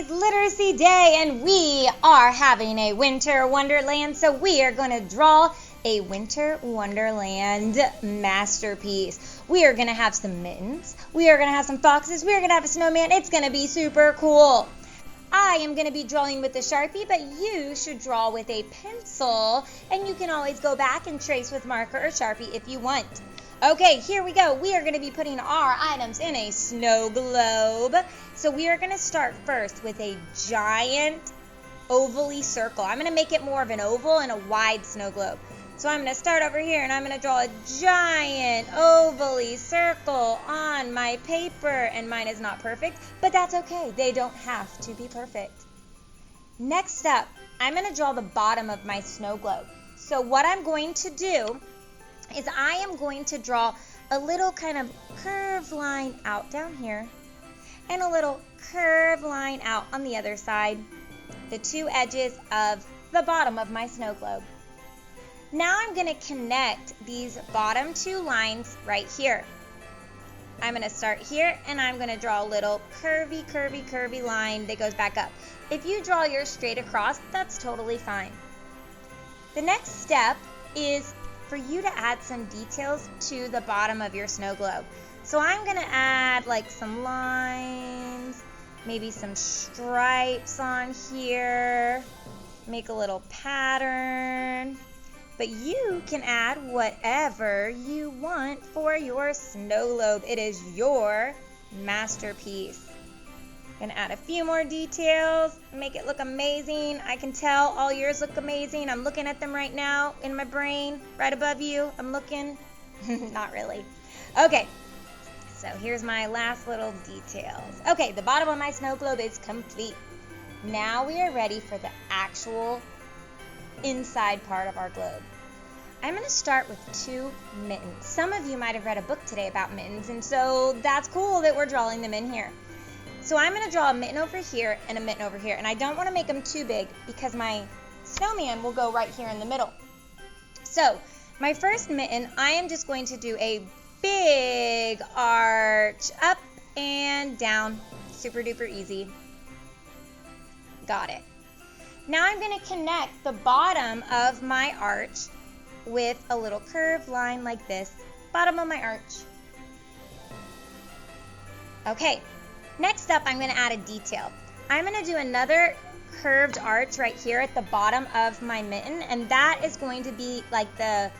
It's Literacy Day and we are having a winter wonderland, so we are going to draw a winter wonderland masterpiece. We are going to have some mittens, we are going to have some foxes, we are going to have a snowman. It's going to be super cool. I am going to be drawing with a Sharpie, but you should draw with a pencil, and you can always go back and trace with marker or Sharpie if you want. Okay, here we go. We are going to be putting our items in a snow globe. So we are going to start first with a giant ovally circle. I'm going to make it more of an oval and a wide snow globe. So I'm going to start over here and I'm going to draw a giant ovally circle on my paper. And mine is not perfect, but that's okay. They don't have to be perfect. Next up, I'm going to draw the bottom of my snow globe. So what I'm going to do is I am going to draw a little kind of curved line out down here and a little curved line out on the other side, the two edges of the bottom of my snow globe. Now I'm going to connect these bottom two lines right here. I'm going to start here and I'm going to draw a little curvy line that goes back up. If you draw yours straight across, that's totally fine. The next step is for you to add some details to the bottom of your snow globe. So I'm going to add like some lines, maybe some stripes on here, make a little pattern. But you can add whatever you want for your snow globe. It is your masterpiece. Gonna add a few more details, make it look amazing. I can tell all yours look amazing. I'm looking at them right now in my brain, right above you. I'm looking. Not really. Okay, so here's my last little details. Okay, the bottom of my snow globe is complete. Now we are ready for the actual inside part of our globe. I'm going to start with two mittens. Some of you might have read a book today about mittens, and so that's cool that we're drawing them in here. So I'm going to draw a mitten over here and a mitten over here, and I don't want to make them too big because my snowman will go right here in the middle. So my first mitten, I am just going to do a big arch up and down, super duper easy. Got it. Now I'm going to connect the bottom of my arch with a little curved line like this, bottom of my arch. Okay. Next up, I'm going to add a detail. I'm going to do another curved arch right here at the bottom of my mitten, and that is going to be like the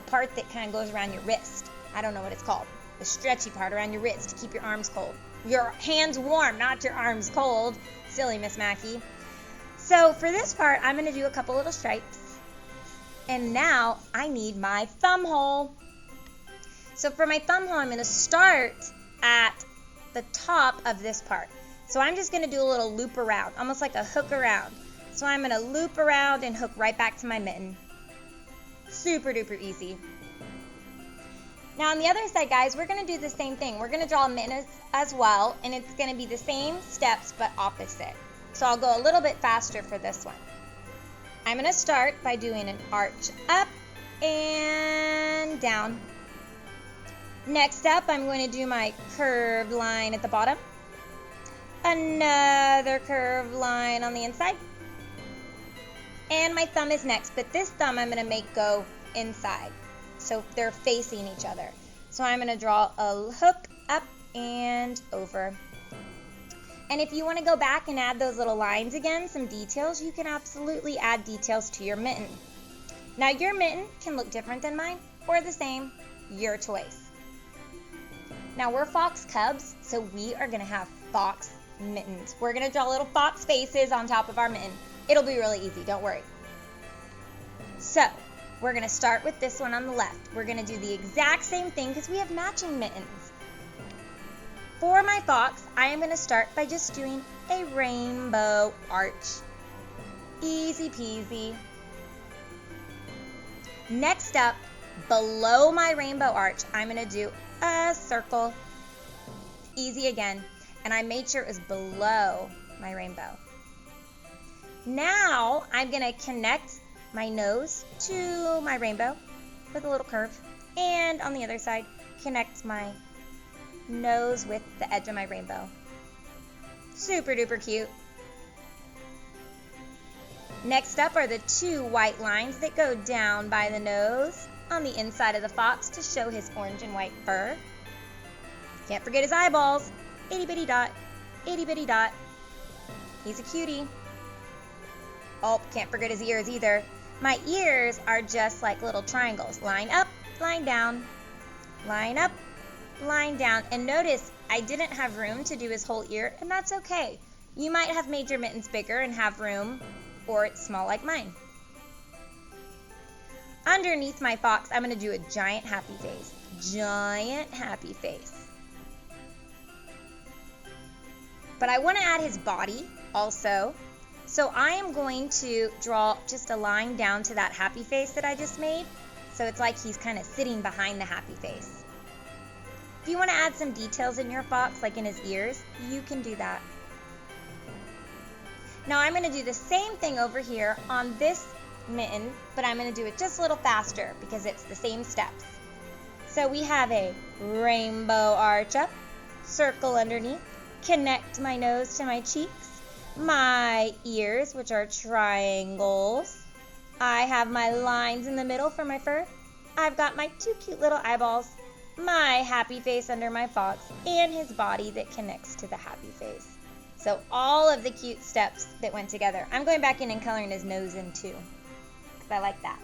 part that kind of goes around your wrist. I don't know what it's called. The stretchy part around your wrist to keep your arms cold. Your hands warm, not your arms cold. Silly Miss Mackey. So for this part, I'm going to do a couple little stripes. And now I need my thumb hole. So for my thumb hole, I'm going to start at the top of this part. So I'm just going to do a little loop around, almost like a hook around. So I'm going to loop around and hook right back to my mitten. Super duper easy. Now on the other side, guys, we're going to do the same thing. We're going to draw a mitten as well, and it's going to be the same steps but opposite. So I'll go a little bit faster for this one. I'm going to start by doing an arch up and down. Next up, I'm going to do my curved line at the bottom. Another curved line on the inside. And my thumb is next, but this thumb I'm going to make go inside. So they're facing each other. So I'm going to draw a hook up and over. And if you want to go back and add those little lines again, some details, you can absolutely add details to your mitten. Now your mitten can look different than mine or the same, your choice. Now we're fox cubs, so we are going to have fox mittens. We're going to draw little fox faces on top of our mitten. It'll be really easy, don't worry. So we're going to start with this one on the left. We're going to do the exact same thing because we have matching mittens. For my fox, I am going to start by just doing a rainbow arch. Easy peasy. Next up, below my rainbow arch, I'm going to do a circle. Easy again. And I made sure it was below my rainbow. Now I'm going to connect my nose to my rainbow with a little curve. And on the other side, connect my nose with the edge of my rainbow. Super duper cute. Next up are the 2 white lines that go down by the nose on the inside of the fox to show his orange and white fur. Can't forget his eyeballs. Itty bitty dot, itty bitty dot. He's a cutie. Oh, can't forget his ears either. My ears are just like little triangles. Line up, line down, line up, line down. And notice I didn't have room to do his whole ear, and that's okay. You might have made your mittens bigger and have room, or it's small like mine. Underneath my fox, I'm going to do a giant happy face. Giant happy face. But I want to add his body also. So I am going to draw just a line down to that happy face that I just made. So it's like he's kind of sitting behind the happy face. If you want to add some details in your fox, like in his ears, you can do that. Now I'm going to do the same thing over here on this mitten, but I'm going to do it just a little faster because it's the same steps. So we have a rainbow arch up, circle underneath, connect my nose to my cheeks, my ears, which are triangles. I have my lines in the middle for my fur. I've got my 2 cute little eyeballs, my happy face under my fox, and his body that connects to the happy face. So all of the cute steps that went together. I'm going back in and coloring his nose in too, because I like that.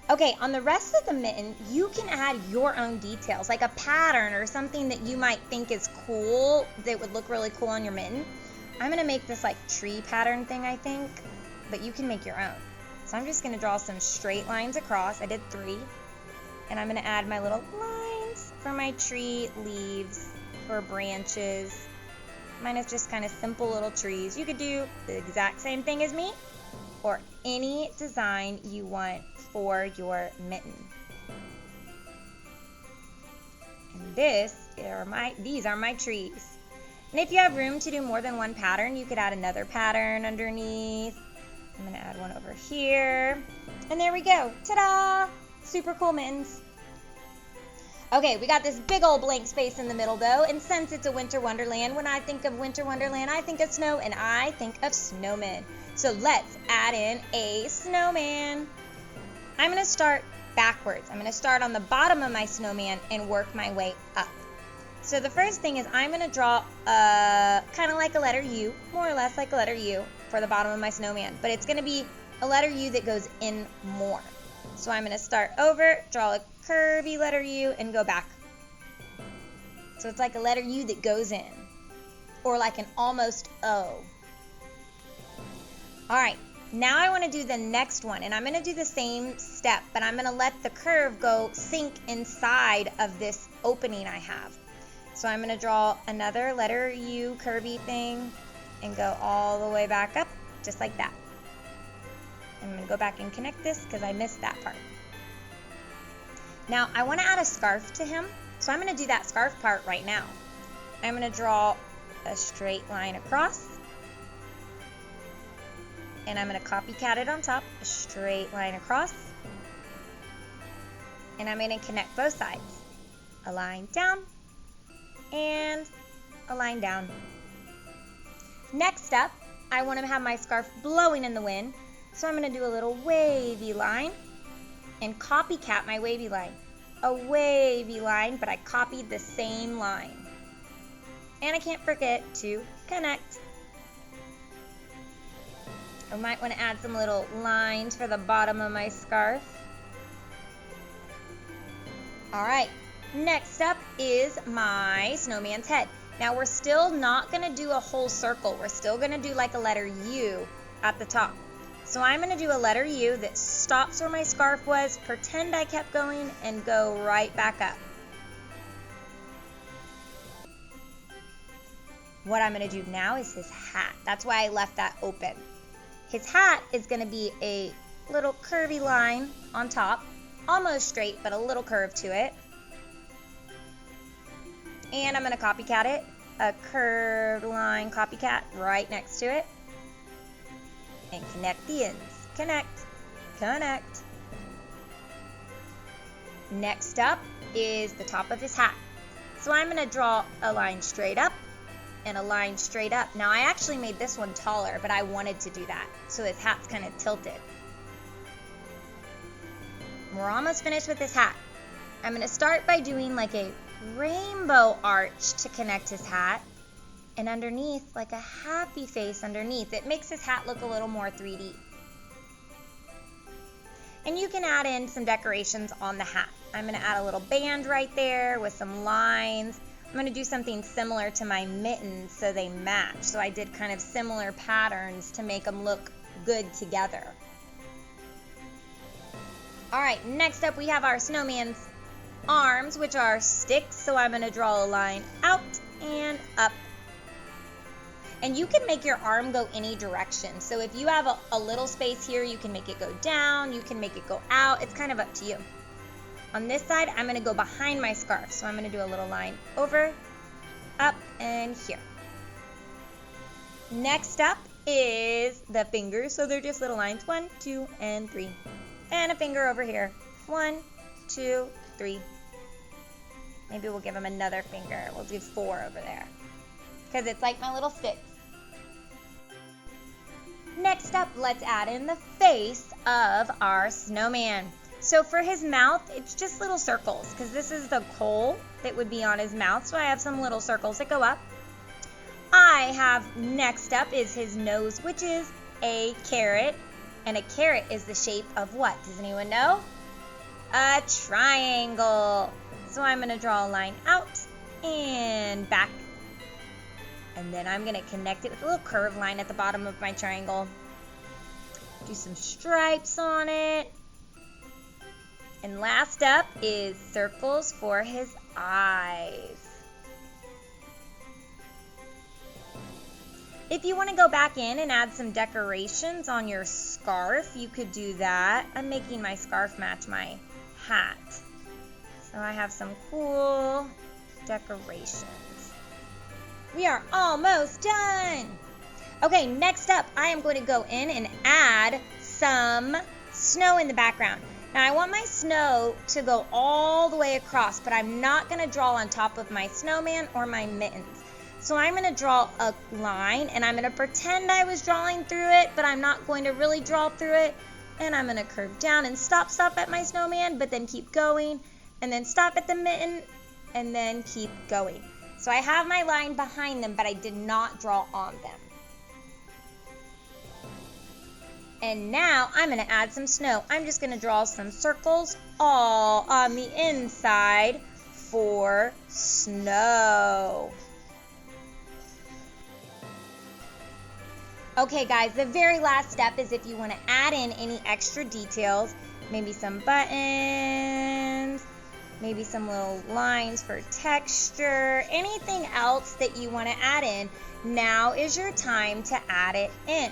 Okay, on the rest of the mitten, you can add your own details, like a pattern or something that you might think is cool, that would look really cool on your mitten. I'm going to make this like tree pattern thing, I think, but you can make your own. So I'm just going to draw some straight lines across. I did 3. And I'm going to add my little lines for my tree leaves, for branches. Mine is just kind of simple little trees. You could do the exact same thing as me, or any design you want for your mitten. And these are my trees. And if you have room to do more than one pattern, you could add another pattern underneath. I'm going to add one over here. And there we go. Ta-da! Super cool mittens. Okay, we got this big old blank space in the middle though, and since it's a winter wonderland, when I think of winter wonderland, I think of snow, and I think of snowmen. So let's add in a snowman. I'm going to start backwards. I'm going to start on the bottom of my snowman and work my way up. So the first thing is I'm going to draw kind of like a letter U, more or less like a letter U for the bottom of my snowman, but it's going to be a letter U that goes in more. So I'm going to start over, draw a curvy letter U, and go back. So it's like a letter U that goes in, or like an almost O. All right, now I want to do the next one, and I'm going to do the same step, but I'm going to let the curve go sink inside of this opening I have. So I'm going to draw another letter U curvy thing and go all the way back up, just like that. I'm going to go back and connect this because I missed that part. Now I want to add a scarf to him, so I'm going to do that scarf part right now. I'm going to draw a straight line across, and I'm going to copycat it on top, a straight line across, and I'm going to connect both sides. A line down and a line down. Next up, I want to have my scarf blowing in the wind, so I'm going to do a little wavy line and copycat my wavy line. A wavy line, but I copied the same line. And I can't forget to connect. I might want to add some little lines for the bottom of my scarf. All right, next up is my snowman's head. Now we're still not going to do a whole circle. We're still going to do like a letter U at the top. So I'm going to do a letter U that stops where my scarf was, pretend I kept going, and go right back up. What I'm going to do now is his hat. That's why I left that open. His hat is going to be a little curvy line on top, almost straight, but a little curve to it. And I'm going to copycat it, a curved line copycat right next to it. And connect the ends. Connect, connect. Next up is the top of his hat. So I'm going to draw a line straight up and a line straight up. Now I actually made this one taller, but I wanted to do that, so his hat's kind of tilted. We're almost finished with his hat. I'm going to start by doing like a rainbow arch to connect his hat, and underneath like a happy face underneath. It makes his hat look a little more 3D. And you can add in some decorations on the hat. I'm going to add a little band right there with some lines. I'm going to do something similar to my mittens so they match. So I did kind of similar patterns to make them look good together. All right, next up we have our snowman's arms, which are sticks. So I'm going to draw a line out and up. And you can make your arm go any direction. So if you have a little space here, you can make it go down, you can make it go out. It's kind of up to you. On this side, I'm going to go behind my scarf. So I'm going to do a little line over, up, and here. Next up is the fingers. So they're just little lines, 1, 2, and 3. And a finger over here, 1, 2, 3. Maybe we'll give him another finger. We'll do 4 over there, because it's like my little sticks. Next up, let's add in the face of our snowman. So for his mouth, it's just little circles, because this is the coal that would be on his mouth. So I have some little circles that go up. I have next up is his nose, which is a carrot. And a carrot is the shape of what? Does anyone know? A triangle. So I'm going to draw a line out and back. And then I'm going to connect it with a little curved line at the bottom of my triangle. Do some stripes on it. And last up is circles for his eyes. If you want to go back in and add some decorations on your scarf, you could do that. I'm making my scarf match my hat. So I have some cool decorations. We are almost done. Okay, next up, I am going to go in and add some snow in the background. Now, I want my snow to go all the way across, but I'm not going to draw on top of my snowman or my mittens. So I'm going to draw a line, and I'm going to pretend I was drawing through it, but I'm not going to really draw through it. And I'm going to curve down and stop at my snowman, but then keep going, and then stop at the mitten, and then keep going. So I have my line behind them, but I did not draw on them. And now I'm going to add some snow. I'm just going to draw some circles all on the inside for snow. Okay guys, the very last step is if you want to add in any extra details, maybe some buttons, maybe some little lines for texture, anything else that you want to add in, now is your time to add it in.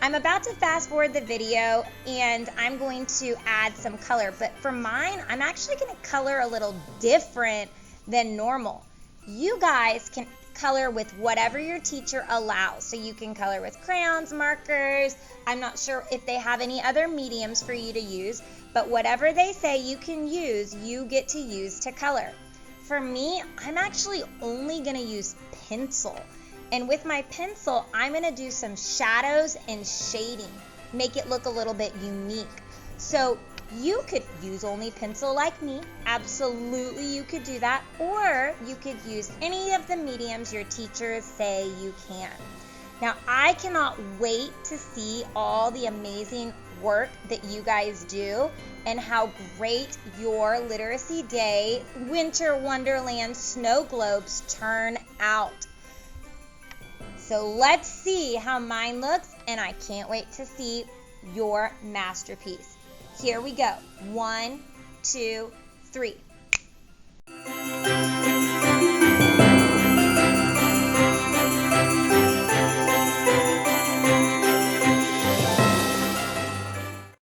I'm about to fast forward the video and I'm going to add some color, but for mine, I'm actually going to color a little different than normal. You guys can color with whatever your teacher allows. So you can color with crayons, markers. I'm not sure if they have any other mediums for you to use, but whatever they say you can use, you get to use to color. For me, I'm actually only going to use pencil. And with my pencil, I'm going to do some shadows and shading, make it look a little bit unique. So you could use only pencil like me. Absolutely, you could do that. Or you could use any of the mediums your teachers say you can. Now, I cannot wait to see all the amazing work that you guys do and how great your Literacy Day Winter Wonderland snow globes turn out. So let's see how mine looks, and I can't wait to see your masterpiece. Here we go. 1, 2, 3.